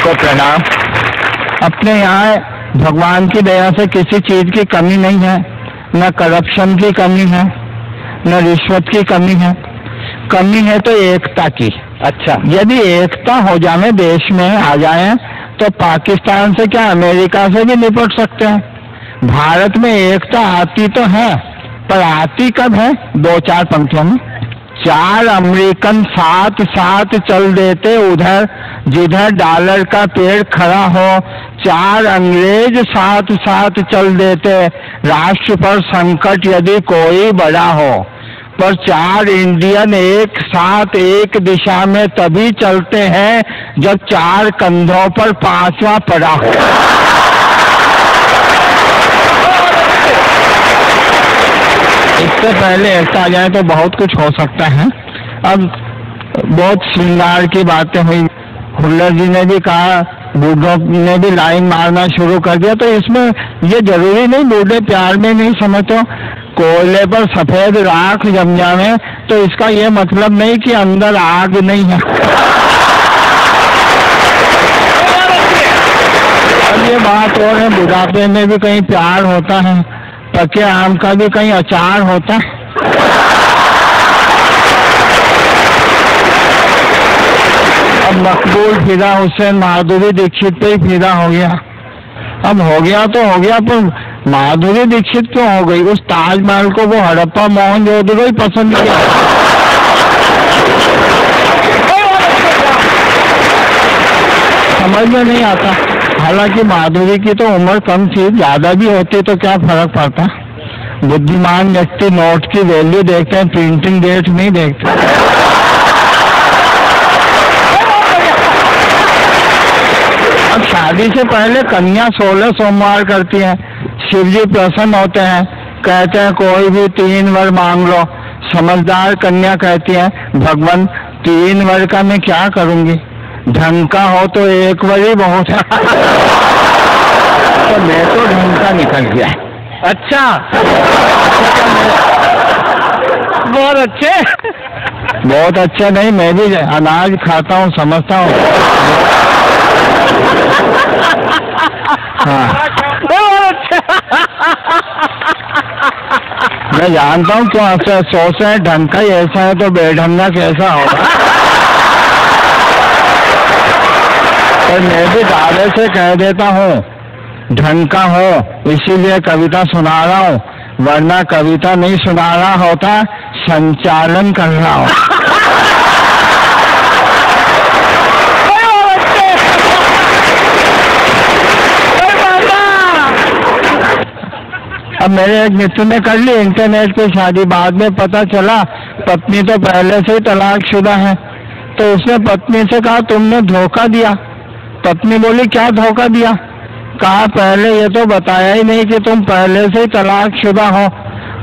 को प्रणाम। अपने यहाँ भगवान की दया से किसी चीज की कमी नहीं है, न करप्शन की कमी है, न रिश्वत की कमी है। कमी है तो एकता की। अच्छा, यदि एकता हो जाए, देश में आ जाए, तो पाकिस्तान से क्या अमेरिका से भी निपट सकते हैं। भारत में एकता आती तो है, पर आती कब है? 2-4 पंक्तियों में। 4 अमेरिकन साथ साथ चल देते उधर जिधर डॉलर का पेड़ खड़ा हो। 4 अंग्रेज साथ साथ चल देते राष्ट्र पर संकट यदि कोई बड़ा हो। पर 4 इंडियन एक साथ एक दिशा में तभी चलते हैं जब 4 कंधों पर 5वां पड़ा हो। इससे पहले ऐसा आ जाए तो बहुत कुछ हो सकता है। अब बहुत श्रृंगार की बातें हुई, हुल्लर जी ने भी कहा, बूढ़ों ने भी लाइन मारना शुरू कर दिया। तो इसमें ये जरूरी नहीं, बूढ़े प्यार में नहीं समझते। कोयले पर सफेद राख जम जाए तो इसका ये मतलब नहीं कि अंदर आग नहीं है। और ये बात और है, बुढ़ापे में भी कहीं प्यार होता है, पके आम का भी कहीं अचार होता है। अब मकबूल फिदा हुसैन माधुरी दीक्षित पे ही फिदा हो गया। अब हो गया तो हो गया, पर माधुरी दीक्षित क्यों हो गई? उस ताजमहल को वो हड़प्पा मोहनजोदड़ो ही पसंद किया। समझ में नहीं आता। हालांकि माधुरी की तो उम्र कम थी, ज्यादा भी होती तो क्या फर्क पड़ता। बुद्धिमान व्यक्ति नोट की वैल्यू देखते हैं, प्रिंटिंग डेट नहीं देखते। अब शादी से पहले कन्या 16 सोमवार करती है। शिवजी प्रसन्न होते हैं, कहते हैं कोई भी 3 वर मांग लो। समझदार कन्या कहती है, भगवान 3 वर का मैं क्या करूंगी, ढंग का हो तो 1 वर ही बहुत है। तो मैं तो ढंग का निकल गया। अच्छा, बहुत अच्छे। बहुत अच्छे नहीं, मैं भी अनाज खाता हूँ, समझता हूँ। हाँ, मैं जानता हूँ क्यों आपसे सोच रहे हैं, ढंग का ही ऐसा है तो बेढंगा कैसा होगा। पर मैं भी दावे से कह देता हूँ, ढंग का हो, इसीलिए कविता सुना रहा हूँ, वरना कविता नहीं सुना रहा होता, संचालन कर रहा हूँ। अब मेरे एक मित्र ने कर ली इंटरनेट पे शादी। बाद में पता चला पत्नी तो पहले से ही तलाकशुदा है। तो उसने पत्नी से कहा, तुमने धोखा दिया। पत्नी बोली, क्या धोखा दिया? कहा, पहले ये तो बताया ही नहीं कि तुम पहले से ही तलाकशुदा हो।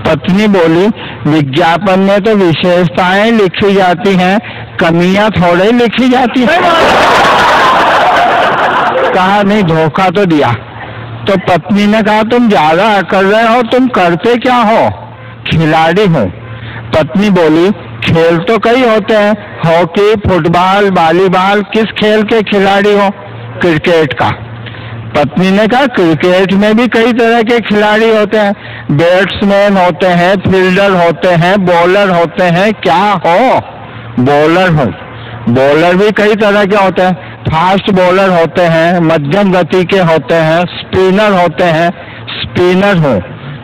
पत्नी बोली, विज्ञापन में तो विशेषताएं लिखी जाती हैं, कमियां थोड़े लिखी जाती हैं। कहा, नहीं, धोखा तो दिया। तो पत्नी ने कहा, तुम ज्यादा कर रहे हो, तुम करते क्या हो? खिलाड़ी हो। पत्नी बोली, खेल तो कई होते हैं, हॉकी, फुटबॉल, वॉलीबॉल। किस खेल के खिलाड़ी हो? क्रिकेट का। पत्नी ने कहा, क्रिकेट में भी कई तरह के खिलाड़ी होते हैं, बैट्समैन होते हैं, फील्डर होते हैं, बॉलर होते हैं। क्या हो? बॉलर हो। बॉलर भी कई तरह के होते हैं, फास्ट बॉलर होते हैं, मध्यम गति के होते हैं, स्पिनर होते हैं। स्पिनर हो।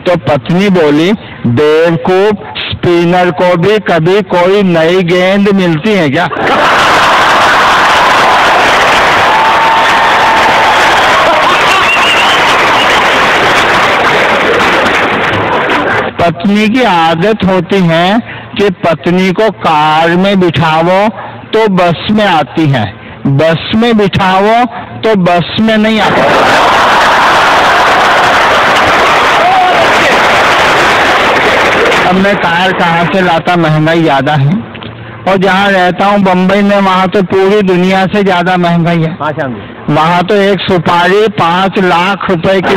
तो पत्नी बोली, बेवकूफ, स्पिनर को भी कभी कोई नई गेंद मिलती है क्या? पत्नी की आदत होती है कि पत्नी को कार में बिठाओ तो बस में आती है, बस में बिठाओ तो बस में नहीं आती। अब मैं कार कहाँ से लाता, महंगाई ज्यादा है। और जहाँ रहता हूँ बम्बई में, वहाँ तो पूरी दुनिया से ज्यादा महंगाई है। वहाँ तो एक सुपारी 5 लाख रुपए की।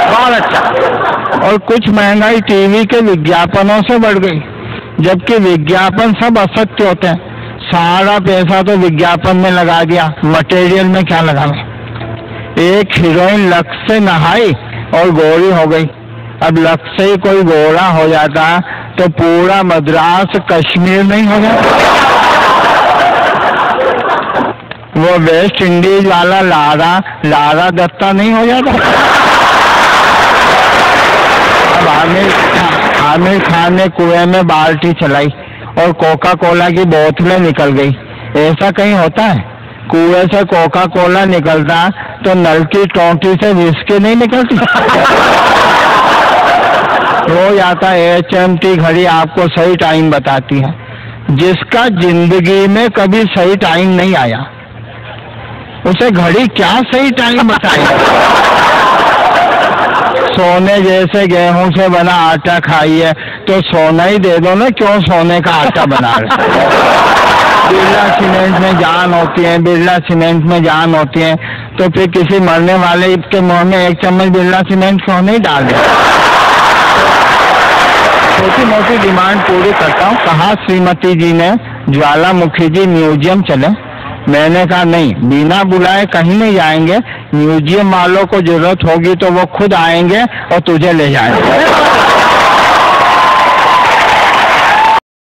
बहुत अच्छा। और कुछ महंगाई टीवी के विज्ञापनों से बढ़ गई, जबकि विज्ञापन सब असत्य होते हैं। सारा पैसा तो विज्ञापन में लगा दिया, मटेरियल में क्या लगाना। एक हीरोइन लक्स से नहाई और गोरी हो गई। अब लक्स से ही कोई गोरा हो जाता तो पूरा मद्रास कश्मीर नहीं हो जाता। वो वेस्ट इंडीज वाला लारा दत्ता नहीं हो जाता। अब आमिर खान ने कुएं में बाल्टी चलाई और कोका कोला की बोतलें निकल गई। ऐसा कहीं होता है? कुएं से कोका कोला निकलता तो नल की टोंटी से विस्की नहीं निकलती। रोज आता HMT घड़ी आपको सही टाइम बताती है। जिसका जिंदगी में कभी सही टाइम नहीं आया उसे घड़ी क्या सही टाइम बताएगा। सोने जैसे गेहूं से बना आटा खाइए तो सोना ही दे दो ना, क्यों सोने का आटा बना रहे। बिरला सीमेंट में जान होती है, बिरला सीमेंट में जान होती है, तो फिर किसी मरने वाले के मुंह में एक चम्मच बिरला सीमेंट क्यों नहीं डाल दे। छोटी मोटी डिमांड पूरी करता हूँ। कहा श्रीमती जी ने ज्वालामुखी जी म्यूजियम चले। मैंने कहा नहीं, बिना बुलाए कहीं नहीं जाएंगे। म्यूजियम वालों को जरूरत होगी तो वो खुद आएंगे और तुझे ले जाएंगे।